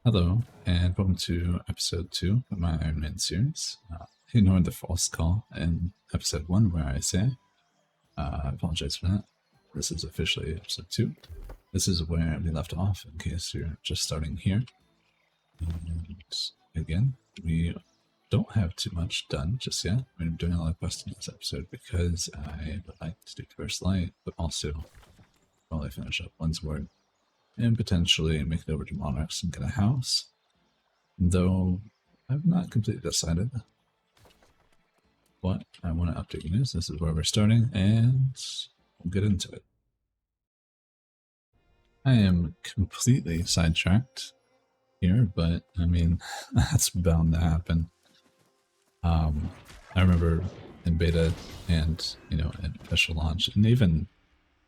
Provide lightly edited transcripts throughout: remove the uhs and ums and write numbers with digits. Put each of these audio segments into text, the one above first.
Hello, and welcome to episode 2 of my Ironman series. Ignored the false call in episode 1 where I say, I apologize for that. This is officially episode 2. This is where we left off in case you're just starting here. And again, we don't have too much done just yet. I'm doing a lot of questing this episode because I would like to do First Light, but also probably finish up Word and potentially make it over to Monarchs and get a house. Though I've not completely decided what I want to update you. This is where we're starting, and we'll get into it. I am completely sidetracked here, but I mean, that's bound to happen. I remember in beta and, in official launch, and even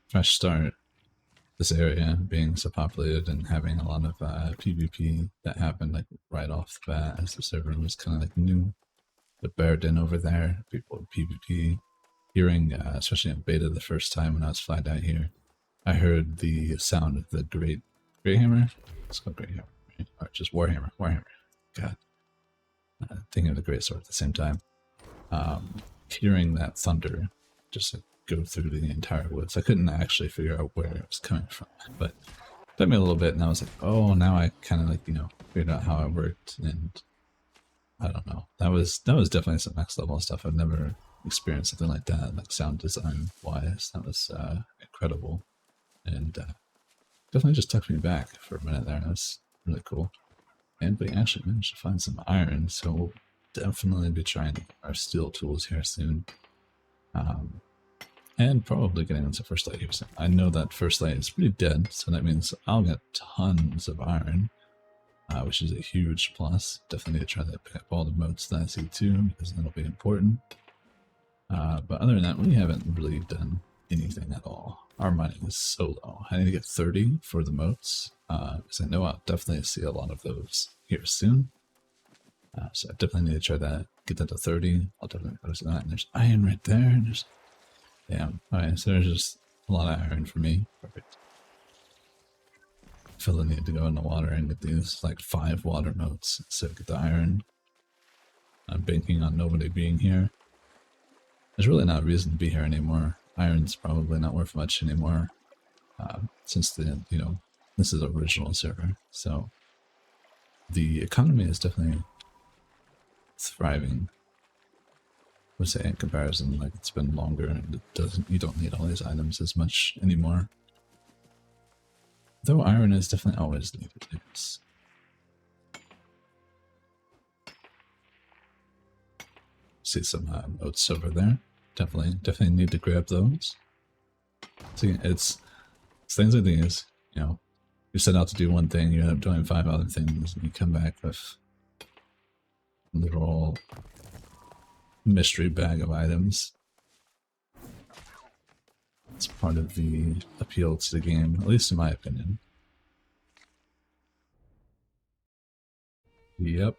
fresh start, this area being so populated and having a lot of PvP that happened like right off the bat as the server was kind of like new. But bared in over there, people with PvP, hearing, especially in beta the first time when I was flagged out here, I heard the sound of the Great Hammer. It's called Great Hammer, right? Or just Warhammer. God. Thinking of the Great Sword at the same time. Hearing that thunder just like go through the entire woods. I couldn't actually figure out where it was coming from, but it took me a little bit, and I was like, oh, now I kind of like, figured out how it worked, and I don't know. That was definitely some next level stuff. I've never experienced something like that, like sound design wise. That was incredible, and definitely just took me back for a minute there. That was really cool. And we actually managed to find some iron, so we'll definitely be trying our steel tools here soon. And probably getting into First Light here soon. I know that First Light is pretty dead, so that means I'll get tons of iron, which is a huge plus. Definitely need to try to pick up all the motes that I see too, because that'll be important. But other than that, we haven't really done anything at all. Our mining is so low. I need to get 30 for the motes, because I know I'll definitely see a lot of those here soon. So I definitely need to try that, get that to 30. I'll definitely post that. And there's iron right there. And there's, damn. Alright, so there's just a lot of iron for me. Perfect. I feel the need to go in the water and get these like 5 water motes so get the iron. I'm banking on nobody being here. There's really not a reason to be here anymore. Iron's probably not worth much anymore, since the this is original server. So the economy is definitely thriving. I would say in comparison, like it's been longer and you don't need all these items as much anymore. Though iron is definitely always needed. Yes. See some oats over there. Definitely need to grab those. See, it's things like these. You set out to do one thing, you end up doing 5 other things, and you come back with a little mystery bag of items. It's part of the appeal to the game, at least in my opinion. Yep,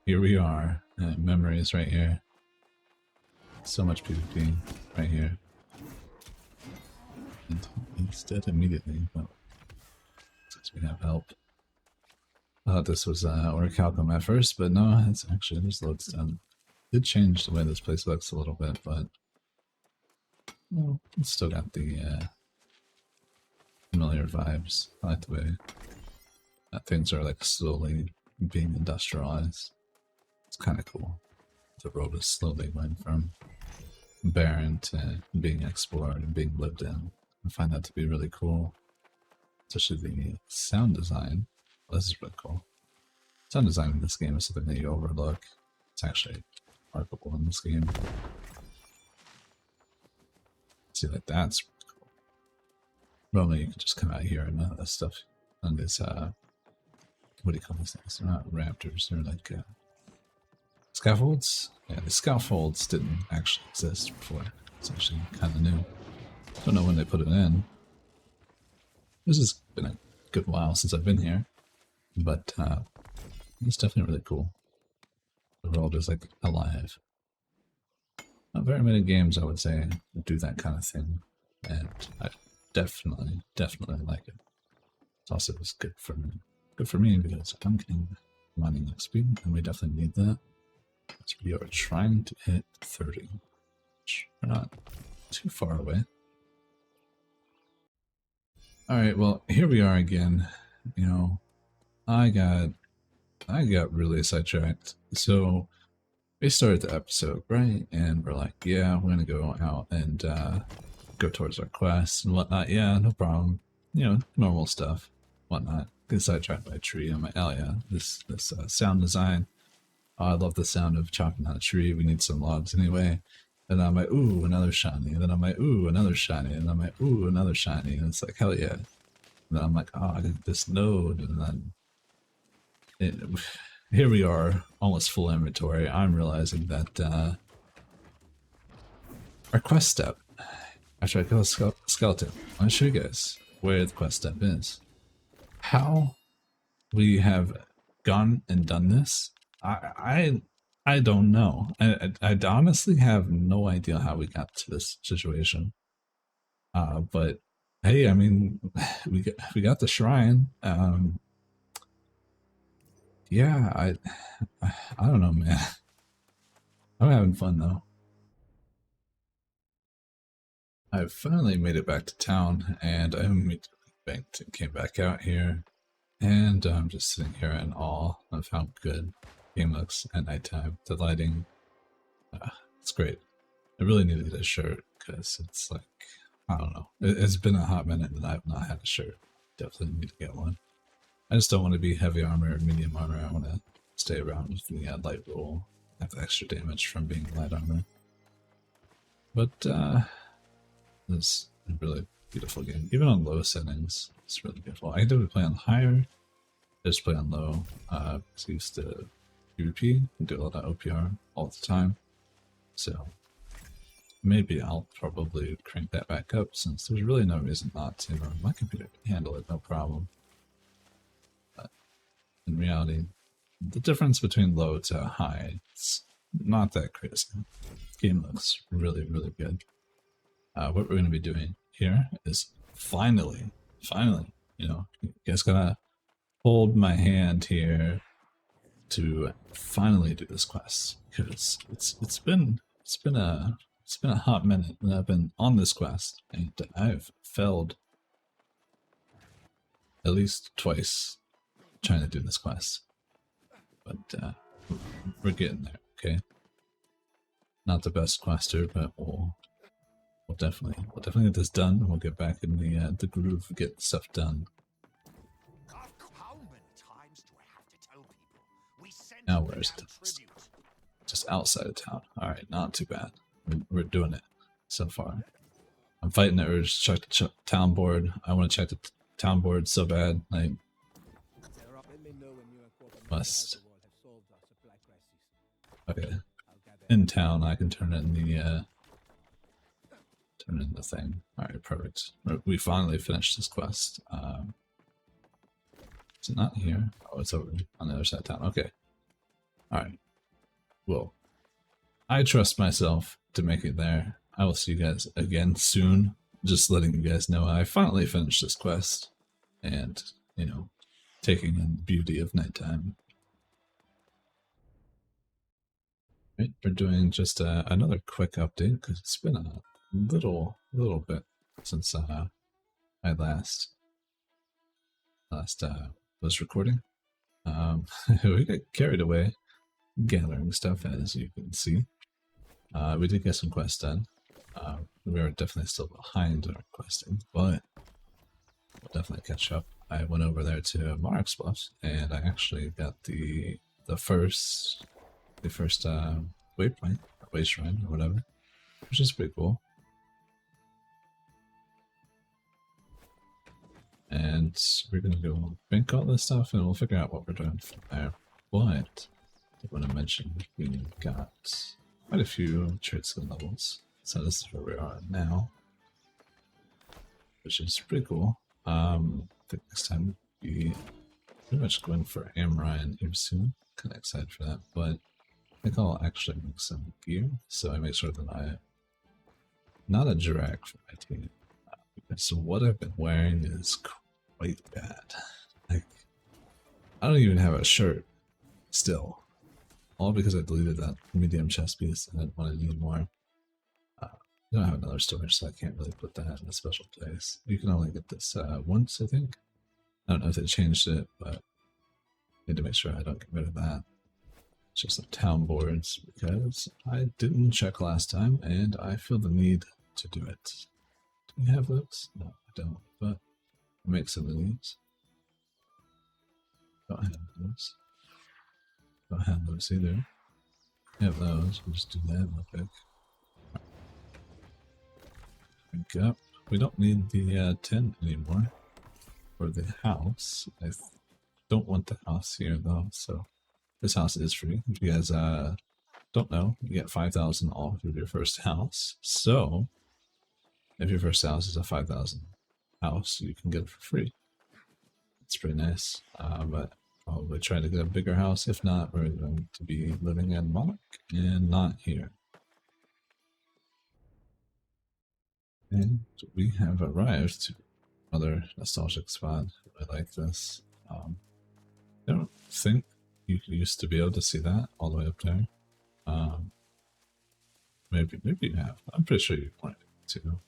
here we are. Memories right here. So much PvP right here. And he's dead immediately, but since we have help. I thought this was Orichalcum at first, but no, it's actually just loads down. Did change the way this place looks a little bit, but well, it's still got the familiar vibes. I like the way that things are like slowly being industrialized. It's kind of cool. The road is slowly going from barren to being explored and being lived in. I find that to be really cool. Especially the sound design. Well, this is really cool. Sound design in this game is something that you overlook. It's actually remarkable in this game. See, like that's really cool. Normally you can just come out here and none of this stuff. And this, what do you call these things? They're not raptors, they're like scaffolds? Yeah, the scaffolds didn't actually exist before. It's actually kind of new. Don't know when they put it in. This has been a good while since I've been here, but it's definitely really cool. The world is like alive. Not very many games, I would say, do that kind of thing, and I definitely like it. It's also good good for me because I'm getting mining XP, and we definitely need that. So we are trying to hit 30, which we're not too far away. Alright, well, here we are again. You know, I got really sidetracked. So we started the episode, right? And we're like, yeah, we're gonna go out and go towards our quests and whatnot. Yeah, no problem. You know, normal stuff, whatnot. Get sidetracked by a tree. I'm like, oh yeah, this sound design. Oh, I love the sound of chopping down a tree. We need some logs anyway. And I'm like, ooh, another shiny. And then I'm like, ooh, another shiny. And I'm like, ooh, another shiny. And it's like, hell yeah. And then I'm like, oh, I got this node. And then it, here we are, almost full inventory. I'm realizing that our quest step, after I kill a skeleton, I'll show you guys where the quest step is. How we have gone and done this, I don't know. I honestly have no idea how we got to this situation. But hey, I mean, we got the shrine. Yeah, I don't know, man. I'm having fun though. I finally made it back to town, and I immediately banked and came back out here. And I'm just sitting here in awe of how good the game looks at nighttime. The lighting, it's great. I really need to get a shirt because it's like, I don't know. It's been a hot minute that I've not had a shirt. Definitely need to get one. I just don't want to be heavy armor or medium armor. I want to stay around with the light roll, have the extra damage from being light armor. But it's a really beautiful game. Even on low settings, it's really beautiful. I do play on higher. I just play on low. Because I used to PvP and do a lot of OPR all the time. So maybe I'll probably crank that back up since there's really no reason not to. My computer can handle it, no problem. But in reality, the difference between low to high, it's not that crazy. The game looks really, really good. What we're going to be doing here is finally, you know, you guys gotta hold my hand here to finally do this quest because it's been a hot minute that I've been on this quest and I've failed at least twice trying to do this quest, but we're getting there. Okay, not the best quester, but we'll definitely get this done. We'll get back in the groove, get stuff done. Now where's it? Just outside of town. Alright, not too bad. We're doing it so far. I'm fighting the urge to check the town board. I want to check the town board so bad. Like, must. Okay. In town, I can turn in the thing. Alright, perfect. We finally finished this quest. Is it not here? Oh, it's over on the other side of town. Okay. Alright. Well, I trust myself to make it there. I will see you guys again soon. Just letting you guys know I finally finished this quest. And, you know, taking in the beauty of nighttime. Right, we're doing just another quick update because it's been a little bit since I last was recording. We got carried away gathering stuff, as you can see. We did get some quests done. We are definitely still behind our questing, but we'll definitely catch up. I went over there to Mark's Bluff, and I actually got the first waypoint, way shrine, or whatever, which is pretty cool. And we're gonna go bank all this stuff, and we'll figure out what we're doing from there. But I want to mention we got quite a few trade skill levels, so this is where we are now, which is pretty cool. I think next time we pretty much going for Amrine here soon. Kind of excited for that, but I think I'll actually make some gear, so I make sure that I not a drag for my team. So what I've been wearing is quite bad. Like, don't even have a shirt still. All because I deleted that medium chest piece and I didn't want to need more. I don't have another storage, so I can't really put that in a special place. You can only get this once, I think. I don't know if they changed it, but I need to make sure I don't get rid of that. It's just some town boards because I didn't check last time and I feel the need to do it. Do we have those? No, I don't, but I'll make some of these. Don't have those. Don't have those either. We have those. We'll just do that real quick. Drink up. We don't need the tent anymore for the house. I don't want the house here though, so this house is free. If you guys don't know, you get 5,000 off of your first house. So if your first house is a 5,000 house, you can get it for free. It's pretty nice, but probably try to get a bigger house. If not, we're going to be living in Monarch and not here. And we have arrived to another nostalgic spot. I like this. I don't think you used to be able to see that all the way up there. Maybe you have. I'm pretty sure you wanted to.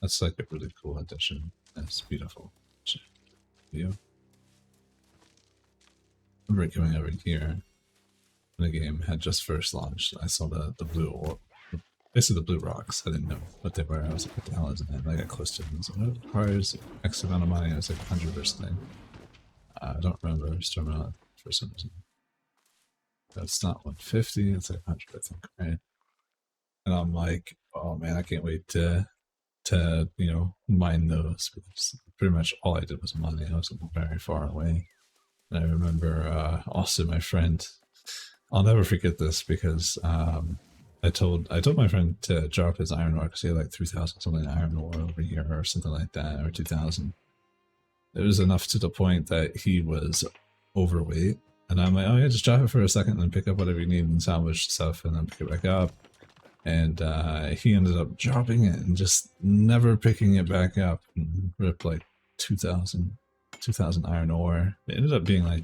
That's like a really cool addition. That's beautiful. View. I remember coming over here when the game had just first launched. I saw the blue orb. Basically the blue rocks. I didn't know what they were. I was like, what the hell is that? I got close to them. So it requires X amount of money. I was like 100 or something. I don't remember storming out for some reason. That's not 150, it's like 100, I think, right? And I'm like, oh man, I can't wait to you know, mine those, because pretty much all I did was mining. I was very far away. And I remember also my friend, I'll never forget this because I told my friend to drop his iron ore because he had like 3,000 something iron ore over here or something like that, or 2,000. It was enough to the point that he was overweight. And I'm like, oh yeah, just drop it for a second and then pick up whatever you need and salvage stuff and then pick it back up. And he ended up dropping it and just never picking it back up and ripped like 2,000 iron ore. It ended up being like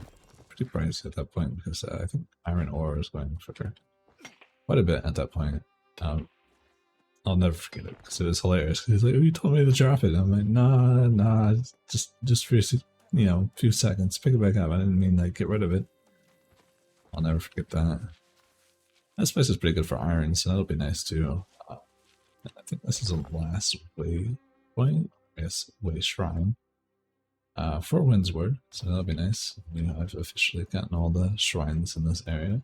pretty pricey at that point because I think iron ore was going for quite a bit at that point. I'll never forget it because it was hilarious. He's like, oh, you told me to drop it. I'm like, nah, just for, you know, a few seconds, pick it back up. I didn't mean like get rid of it. I'll never forget that. This place is pretty good for iron, so that'll be nice too. I think this is the last waypoint, I guess, way shrine for Windsward, so that'll be nice. You know, I've officially gotten all the shrines in this area.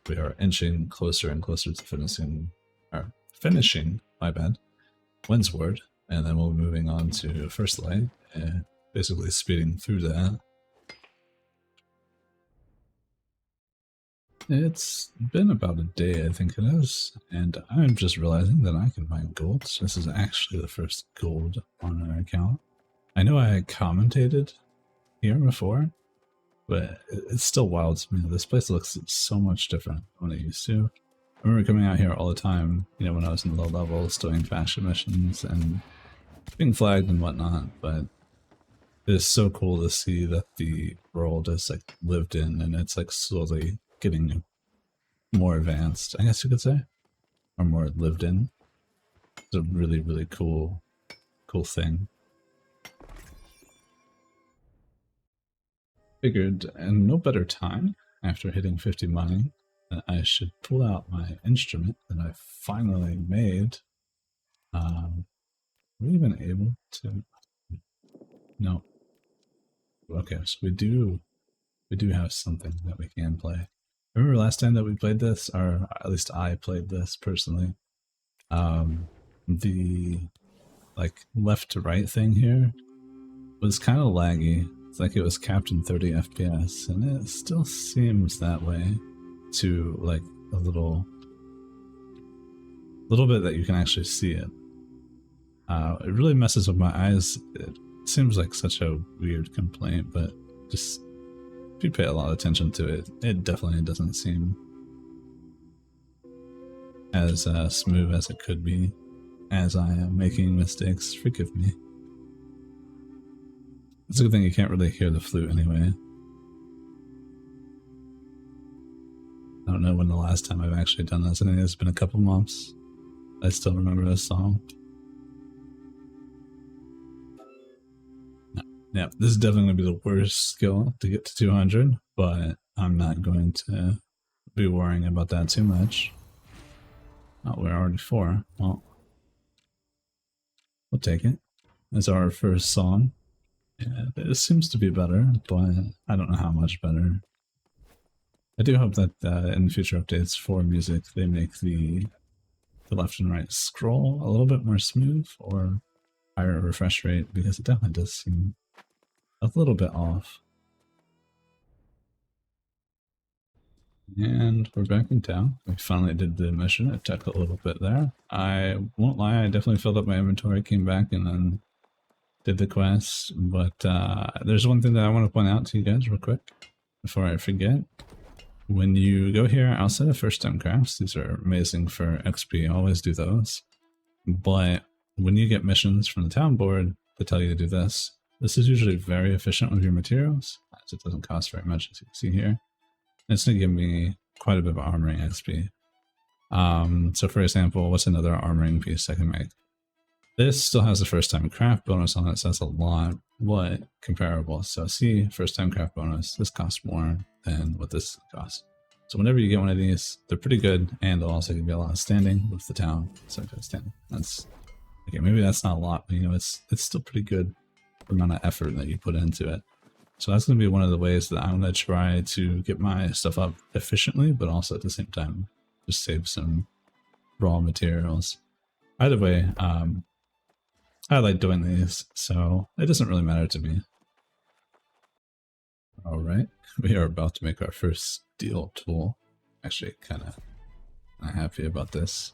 We are inching closer and closer to finishing, my bad, Windsward, and then we'll be moving on to First Light, and basically speeding through that. It's been about a day, I think it is, and I'm just realizing that I can mine gold. This is actually the first gold on our account. I know I commentated here before, but it's still wild to me. This place looks so much different than it used to. I remember coming out here all the time, you know, when I was in low levels, doing faction missions and being flagged and whatnot, but it's so cool to see that the world is like lived in and it's like slowly getting more advanced, I guess you could say, or more lived in. It's a really, really cool thing. Figured, and no better time after hitting 50 mining, that I should pull out my instrument that I finally made. Were we even able to? No. Okay, so we do have something that we can play. Remember last time that we played this, or at least I played this personally. The like left to right thing here was kind of laggy. It's like it was capped in 30 FPS, and it still seems that way to like a little bit that you can actually see it. It really messes with my eyes. It seems like such a weird complaint, but just if you pay a lot of attention to it, it definitely doesn't seem as smooth as it could be. As I am making mistakes, forgive me. It's a good thing you can't really hear the flute anyway. I don't know when the last time I've actually done this. I think it's been a couple months. I still remember this song. Yeah, this is definitely going to be the worst skill to get to 200, but I'm not going to be worrying about that too much. Oh, we're already 4. Well, we'll take it. That's our first song. Yeah, it seems to be better, but I don't know how much better. I do hope that in future updates for music, they make the left and right scroll a little bit more smooth or higher refresh rate, because it definitely does seem a little bit off. And we're back in town. We finally did the mission. It took a little bit there. I won't lie, I definitely filled up my inventory, came back, and then did the quest. But there's one thing that I want to point out to you guys real quick before I forget. When you go here outside of first time crafts, these are amazing for XP. Always do those. But when you get missions from the town board that tell you to do this, this is usually very efficient with your materials, as it doesn't cost very much, as you can see here. It's going to give me quite a bit of armoring XP. So for example, what's another armoring piece I can make? This still has a first time craft bonus on it, so that's a lot, but comparable. So see, first time craft bonus, this costs more than what this costs. So whenever you get one of these, they're pretty good, and they'll also give you a lot of standing with the town. So standing. That's okay, maybe that's not a lot, but you know, it's still pretty good for the amount of effort that you put into it. So that's going to be one of the ways that I'm going to try to get my stuff up efficiently, but also at the same time, just save some raw materials. Either way, I like doing these, so it doesn't really matter to me. Alright, we are about to make our first steel tool. Actually, kind of not happy about this.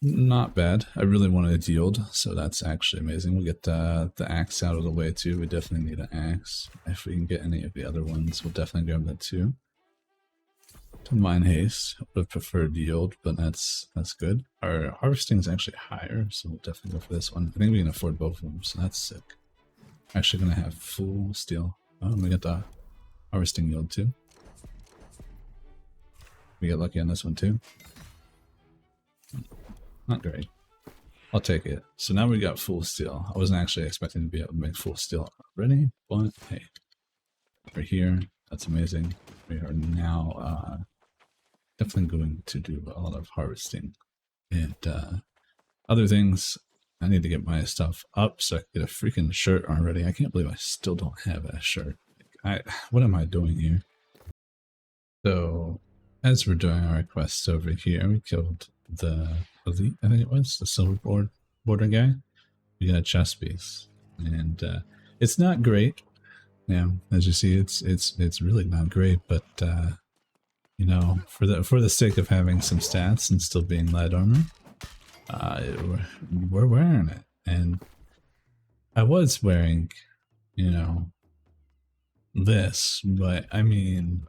Not bad. I really wanted a yield, so that's actually amazing. We'll get the axe out of the way too. We definitely need an axe. If we can get any of the other ones, we'll definitely grab that too. Don't mind haste. Would have preferred yield, but that's good. Our harvesting is actually higher, so we'll definitely go for this one. I think we can afford both of them, so that's sick. Actually gonna have full steel. Oh, and we got the harvesting yield too. We get lucky on this one too. Not great. I'll take it. So now we got full steel. I wasn't actually expecting to be able to make full steel already, but hey, we're here. That's amazing. We are now definitely going to do a lot of harvesting and other things. I need to get my stuff up so I can get a freaking shirt already. I can't believe I still don't have a shirt. What am I doing here? So as we're doing our quests over here, we killed the elite, I think it was, the silver border guy. We got a chest piece, and it's not great. Yeah, as you see, it's really not great, but you know, for the sake of having some stats and still being light armor, we're wearing it. And I was wearing, you know, this, but I mean,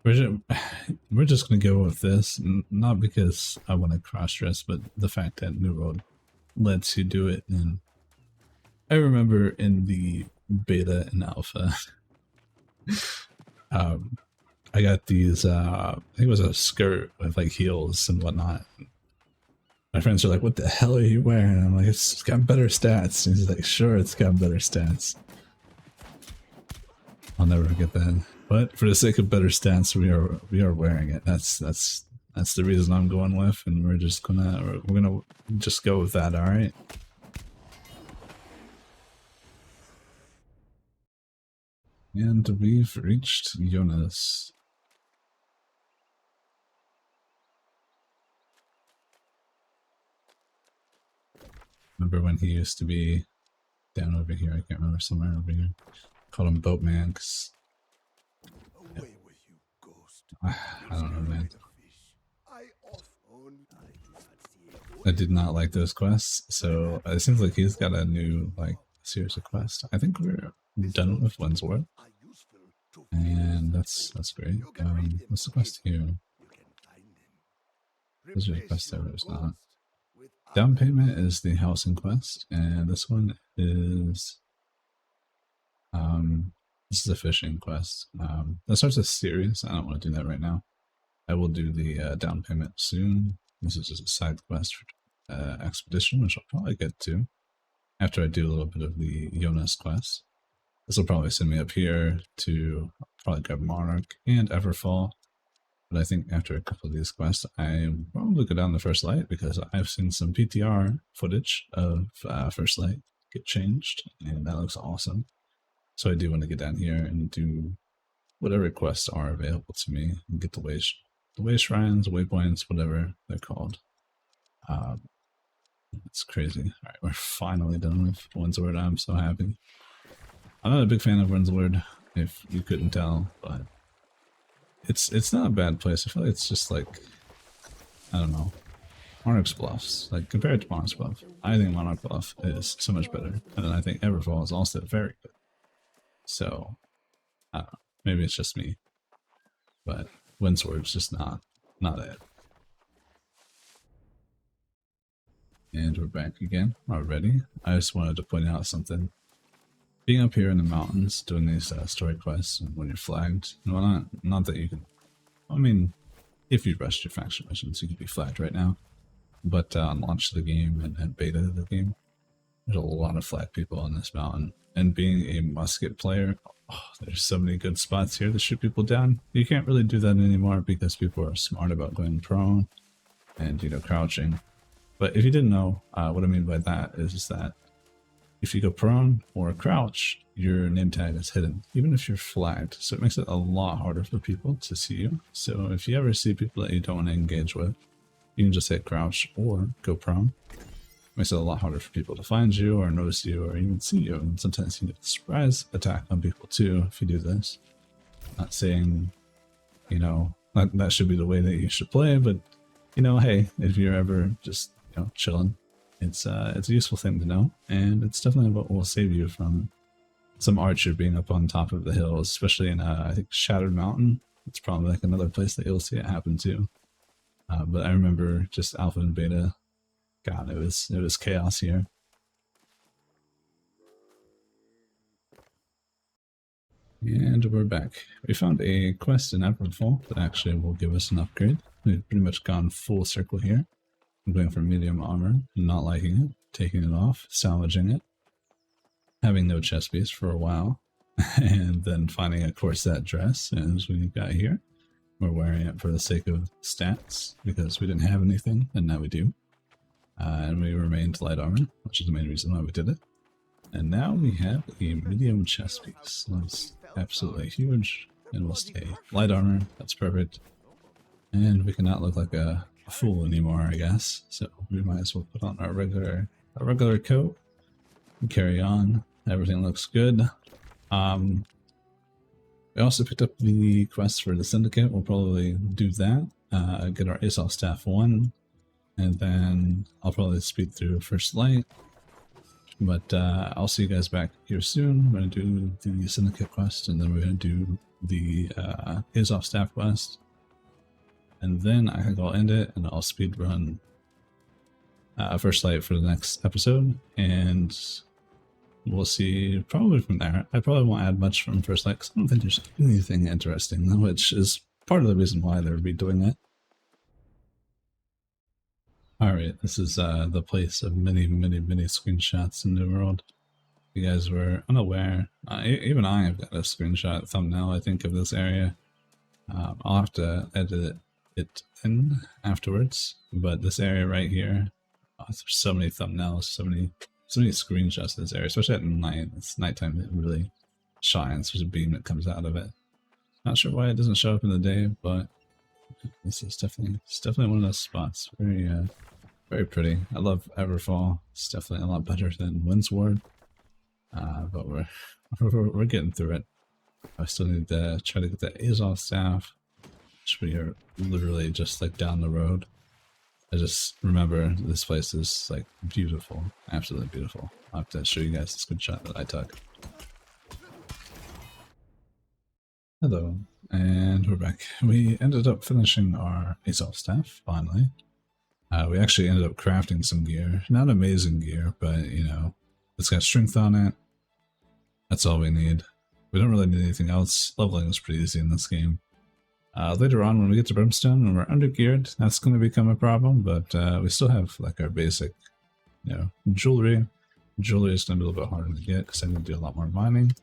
we're just gonna go with this, not because I want to cross-dress, but the fact that New World lets you do it. And I remember in the beta and alpha, I got these, I think it was a skirt with like heels and whatnot. My friends are like, what the hell are you wearing? I'm like, it's got better stats. And he's like, sure, it's got better stats. I'll never forget that. But for the sake of better stats, we are wearing it. That's the reason I'm going with, and we're gonna just go with that, alright? And we've reached Jonas. Remember when he used to be down over here? I can't remember, somewhere over here. Called him Boatman, because I don't know, man. I did not like those quests, so it seems like he's got a new like series of quests. I think we're done with Winsworth, and that's great. What's the quest here? There's a quest there, there's not. Down payment is the housing quest, and this one is This is a fishing quest. That starts a series. I don't want to do that right now. I will do the down payment soon. This is just a side quest for expedition, which I'll probably get to after I do a little bit of the Jonas quest. This will probably send me up here to probably grab Monarch and Everfall. But I think after a couple of these quests, I probably go down the First Light because I've seen some PTR footage of First Light get changed, and that looks awesome. So I do want to get down here and do whatever quests are available to me and get the way shrines, waypoints, whatever they're called. It's crazy. All right, we're finally done with Windsward. I'm so happy. I'm not a big fan of Windsward, if you couldn't tell, but it's not a bad place. I feel like it's just like, I don't know, Monarch's Bluffs. Like, compared to Monarch's Bluff, I think Monarch Bluff is so much better. And then I think Everfall is also very good. So, I don't know, maybe it's just me. But Windsword's just not it. And we're back again already. I just wanted to point out something. Being up here in the mountains, doing these story quests, and when you're flagged, well, not that you can, I mean, if you rushed your faction missions, you could be flagged right now. But on launch of the game and beta of the game, there's a lot of flag people on this mountain. And being a musket player, oh, there's so many good spots here to shoot people down. You can't really do that anymore because people are smart about going prone and, you know, crouching. But if you didn't know, what I mean by that is that if you go prone or crouch, your name tag is hidden, even if you're flagged. So it makes it a lot harder for people to see you. So if you ever see people that you don't want to engage with, you can just hit crouch or go prone. It makes it a lot harder for people to find you or notice you or even see you. And sometimes you get a surprise attack on people too if you do this. Not saying, you know, that should be the way that you should play, but, you know, hey, if you're ever just, you know, chilling, it's a useful thing to know, and it's definitely what will save you from some archer being up on top of the hills, especially in I think Shattered Mountain. It's probably like another place that you'll see it happen too. But I remember just alpha and beta. God, it was chaos here. And we're back. We found a quest in Everfall that actually will give us an upgrade. We've pretty much gone full circle here. I'm going for medium armor, not liking it, taking it off, salvaging it, having no chest piece for a while, and then finding a corset dress as we got here. We're wearing it for the sake of stats, because we didn't have anything, and now we do. And we remained light armor, which is the main reason why we did it. And now we have a medium chest piece. That's absolutely huge, and we'll stay light armor, that's perfect. And we cannot look like a fool anymore, I guess. So we might as well put on our regular coat and carry on. Everything looks good. We also picked up the quest for the Syndicate. We'll probably do that. Get our Aesop Staff 1, and then I'll probably speed through First Light. But I'll see you guys back here soon. We're going to do the Syndicate quest, and then we're going to do the Aesop Staff quest. And then I think I'll end it, and I'll speed run First Light for the next episode, and we'll see probably from there. I probably won't add much from First Light because I don't think there's anything interesting, which is part of the reason why they're redoing it. Alright, this is the place of many screenshots in New World. If you guys were unaware, even I have got a screenshot thumbnail, I think, of this area. I'll have to edit it in afterwards, but this area right here, there's so many thumbnails, so many screenshots of this area, especially at night. It's nighttime, it really shines. There's a beam that comes out of it. Not sure why it doesn't show up in the day, but this is definitely one of those spots. Very pretty. I love Everfall. It's definitely a lot better than Windsward, but we're getting through it. I still need to try to get that Aesop Staff, which we are literally just like down the road. I just remember this place is like beautiful, absolutely beautiful. I'll have to show you guys this good shot that I took. Hello, and we're back. We ended up finishing our Aesop Staff, finally. We actually ended up crafting some gear. Not amazing gear, but, you know, it's got strength on it. That's all we need. We don't really need anything else. Leveling is pretty easy in this game. Later on, when we get to Brimstone and we're undergeared, that's going to become a problem, but we still have like our basic, jewelry. Jewelry is going to be a little bit harder to get because I'm going to do a lot more mining.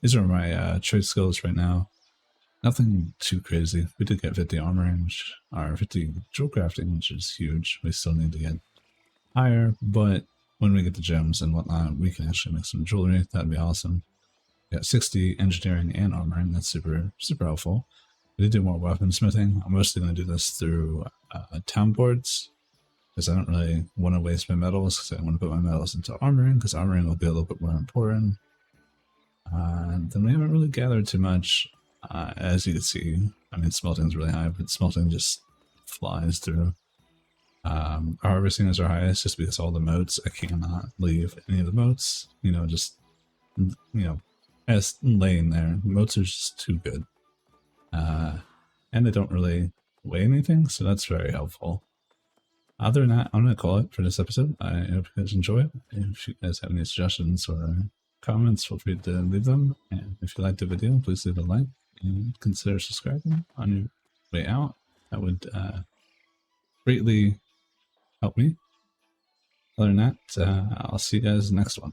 These are my trade skills right now. Nothing too crazy. We did get 50 armor range, or 50 jewel crafting, which is huge. We still need to get higher, but when we get the gems and whatnot, we can actually make some jewelry. That'd be awesome. We got 60 engineering and armoring. That's super, super helpful. We did do more weaponsmithing. I'm mostly going to do this through town boards because I don't really want to waste my metals because I want to put my metals into armoring because armoring will be a little bit more important. Then we haven't really gathered too much. As you can see, I mean, smelting's really high, but smelting just flies through. Our harvesting is our highest just because all the moats, I cannot leave any of the moats, just, as laying there. The moats are just too good. And they don't really weigh anything, so that's very helpful. Other than that, I'm going to call it for this episode. I hope you guys enjoy it. If you guys have any suggestions or comments, feel free to leave them. And if you liked the video, please leave a like and consider subscribing on your way out. That would greatly help me. Other than that, I'll see you guys next one.